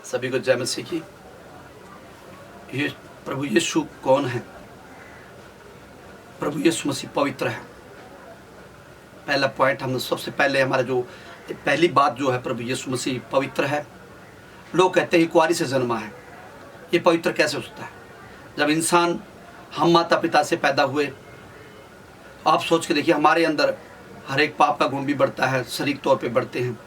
सभी को जय मसीह की। ये प्रभु यीशु कौन है? प्रभु यीशु मसीह पवित्र है। पहला पॉइंट, हम सबसे पहले हमारा जो पहली बात जो है, प्रभु यीशु मसीह पवित्र है। लोग कहते हैं कुआरी से जन्मा है, ये पवित्र कैसे हो सकता है? जब इंसान, हम माता पिता से पैदा हुए, आप सोच के देखिए, हमारे अंदर हर एक पाप का गुण भी बढ़ता है, शारीरिक तौर पे बढ़ते हैं,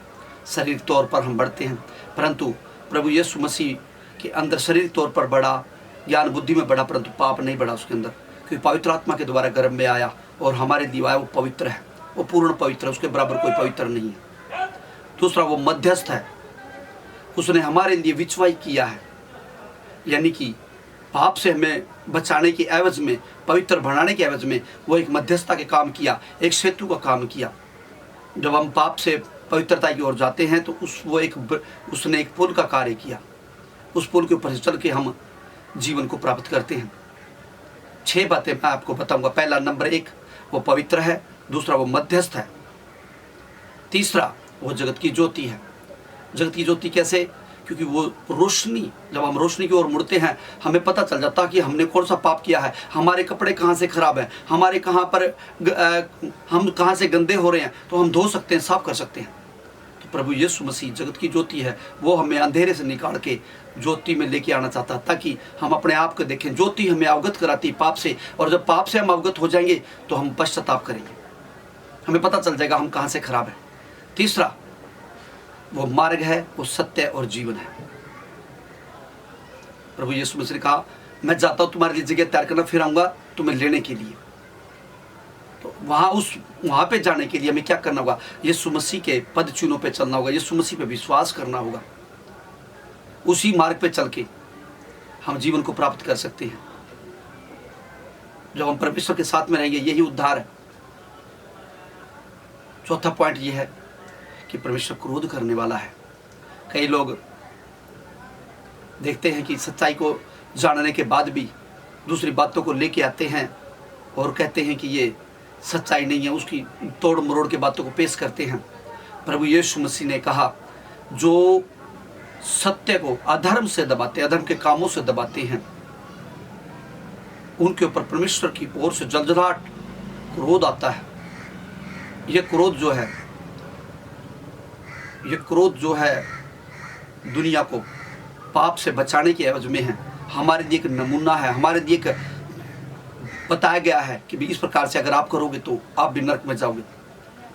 शारीरिक तौर पर हम बढ़ते हैं, परंतु प्रभु यीशु मसीह के अंदर शारीरिक तौर पर बढ़ा, ज्ञान बुद्धि में बढ़ा, परंतु पाप नहीं बढ़ा उसके अंदर, क्योंकि पवित्र आत्मा के द्वारा गर्भ में आया और हमारे दिवाया वो पवित्र है, वो पूर्ण पवित्र है, उसके बराबर कोई पवित्र नहीं है। दूसरा, वो मध्यस्थ है, उसने हमारे लिए विचवाई किया है, यानी कि पाप से हमें बचाने के एवज में, पवित्र बनाने के एवज में वो एक मध्यस्थता के काम किया, एक सेतु का काम किया। जब हम पाप से पवित्रता की ओर जाते हैं तो उसने एक पुल का कार्य किया, उस पुल के ऊपर से चल के हम जीवन को प्राप्त करते हैं। 6 बातें मैं आपको बताऊंगा। पहला, नंबर 1, वो पवित्र है। दूसरा, वो मध्यस्थ है। तीसरा, वो जगत की ज्योति है। जगत की ज्योति कैसे? क्योंकि वो रोशनी, जब हम रोशनी की ओर मुड़ते हैं, हमें पता चल जाता कि हमने कौन सा पाप किया है, हमारे कपड़े कहाँ से खराब हैं, हमारे हम कहाँ से गंदे हो रहे हैं, तो हम धो सकते हैं, साफ कर सकते हैं। तो प्रभु यीशु मसीह जगत की ज्योति है, वो हमें अंधेरे से निकाल के ज्योति में लेके आना चाहता है, ताकि हम अपने आप को देखें। ज्योति हमें अवगत कराती पाप से, और जब पाप से हम अवगत हो जाएंगे तो हम पश्चाताप करेंगे, हमें पता चल जाएगा हम कहाँ से खराब है। तीसरा, वो मार्ग है, वो सत्य और जीवन है। प्रभु यीशु मसीह ने कहा, मैं जाता हूं तुम्हारे लिए जगह तैयार करना, फिर आऊंगा तुम्हें लेने के लिए। तो वहां पे जाने के लिए हमें क्या करना होगा? यीशु मसीह के पद चिन्हों पे चलना होगा, यीशु मसीह पे विश्वास करना होगा। उसी मार्ग पे चल के हम जीवन को प्राप्त कर सकते हैं। जब हम परमेश्वर के साथ में रहेंगे, यही उद्धार है। चौथा पॉइंट यह है कि परमेश्वर क्रोध करने वाला है। कई लोग देखते हैं कि सच्चाई को जानने के बाद भी दूसरी बातों को लेके आते हैं और कहते हैं कि ये सच्चाई नहीं है, उसकी तोड़ मरोड़ के बातों को पेश करते हैं। प्रभु यीशु मसीह ने कहा, जो सत्य को अधर्म से दबाते, अधर्म के कामों से दबाते हैं, उनके ऊपर परमेश्वर की ओर से जलजलाहट, क्रोध आता है। ये क्रोध जो है दुनिया को पाप से बचाने के एवज में है, हमारे लिए एक नमूना है, हमारे लिए एक बताया गया है कि इस प्रकार से अगर आप करोगे तो आप भी नरक में जाओगे।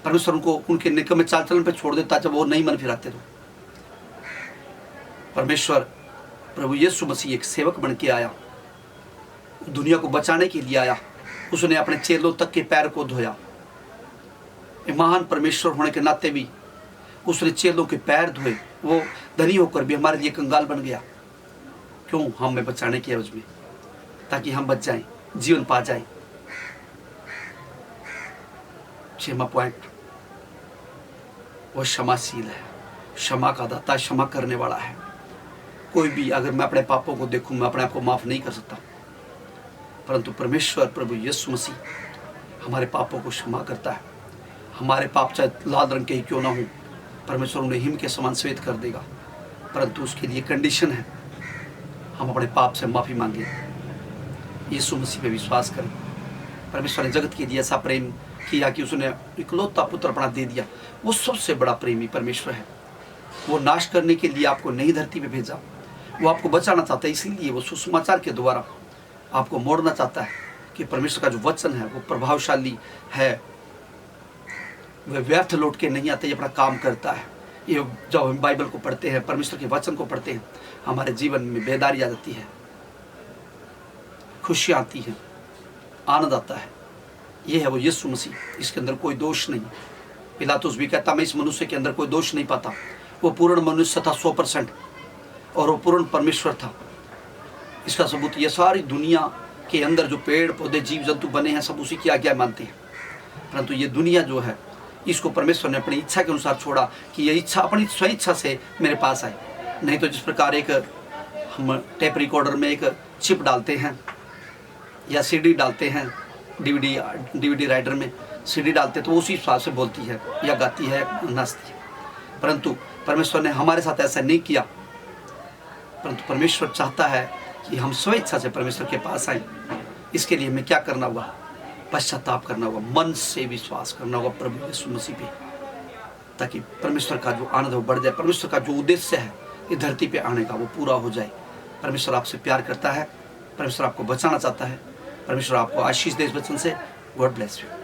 परमेश्वर उनको उनके निकम्मे चाल चलन पर छोड़ देता जब वो नहीं मन फिराते। तो परमेश्वर, प्रभु यीशु मसीह एक सेवक बन के आया, दुनिया को बचाने के लिए आया। उसने अपने चेलों तक के पैर को धोया। महान परमेश्वर होने के नाते भी उसने चेलों के पैर धोए। वो धनी होकर भी हमारे लिए कंगाल बन गया। क्यों? हमें बचाने के एवज में, ताकि हम बच जाएं, जीवन पा जाएं। 6वां पॉइंट, वो क्षमाशील है, क्षमा का दाता, क्षमा करने वाला है। कोई भी, अगर मैं अपने पापों को देखूं, मैं अपने आप को माफ नहीं कर सकता, परंतु परमेश्वर प्रभु यीशु मसीह हमारे पापों को क्षमा करता है। हमारे पाप चाहे लाल रंग के ही क्यों ना हो, परमेश्वर उन्हें हिम के समान श्वेत कर देगा, परंतु उसके लिए कंडीशन है, हम अपने पाप से माफ़ी मांगें, यीशु मसीह पे विश्वास करें। परमेश्वर ने जगत के लिए ऐसा प्रेम किया कि उसने इकलौता पुत्र अपना दे दिया। वो सबसे बड़ा प्रेमी परमेश्वर है। वो नाश करने के लिए आपको नई धरती पे भेजा, वो आपको बचाना चाहता है। इसीलिए वो सुसमाचार के द्वारा आपको मोड़ना चाहता है कि परमेश्वर का जो वचन है वो प्रभावशाली है, वह व्यर्थ लौट के नहीं आता, ये अपना काम करता है। ये जब हम बाइबल को पढ़ते हैं, परमेश्वर के वचन को पढ़ते हैं, हमारे जीवन में बेदारी आ जाती है, खुशी आती है, आनंद आता है। ये है वो यीशु मसीह, इसके अंदर कोई दोष नहीं। पिलातुस भी कहता, मैं इस मनुष्य के अंदर कोई दोष नहीं पाता। वो पूर्ण मनुष्य था 100%, और वो पूर्ण परमेश्वर था। इसका सबूत ये सारी दुनिया के अंदर जो पेड़ पौधे जीव जंतु बने हैं, सब उसी की आज्ञा मानते हैं, परंतु ये दुनिया जो है, इसको परमेश्वर ने अपनी इच्छा के अनुसार छोड़ा कि ये इच्छा अपनी स्वेच्छा से मेरे पास आए। नहीं तो जिस प्रकार एक हम टेप रिकॉर्डर में एक चिप डालते हैं या सीडी डालते हैं, डीवीडी राइडर में सीडी डालते हैं, तो उसी हिसाब से बोलती है या गाती है, नाचती है। परंतु परमेश्वर ने हमारे साथ ऐसा नहीं किया। परंतु परमेश्वर चाहता है कि हम स्वेच्छा से परमेश्वर के पास आए। इसके लिए हमें क्या करना होगा? पश्चाताप करना होगा, मन से विश्वास करना होगा प्रभु यीशु मसीह पे, ताकि परमेश्वर का जो आनंद वो बढ़ जाए। परमेश्वर का जो उद्देश्य है इस धरती पे आने का वो पूरा हो जाए। परमेश्वर आपसे प्यार करता है, परमेश्वर आपको बचाना चाहता है, परमेश्वर आपको आशीष दे इस वचन से। God bless you.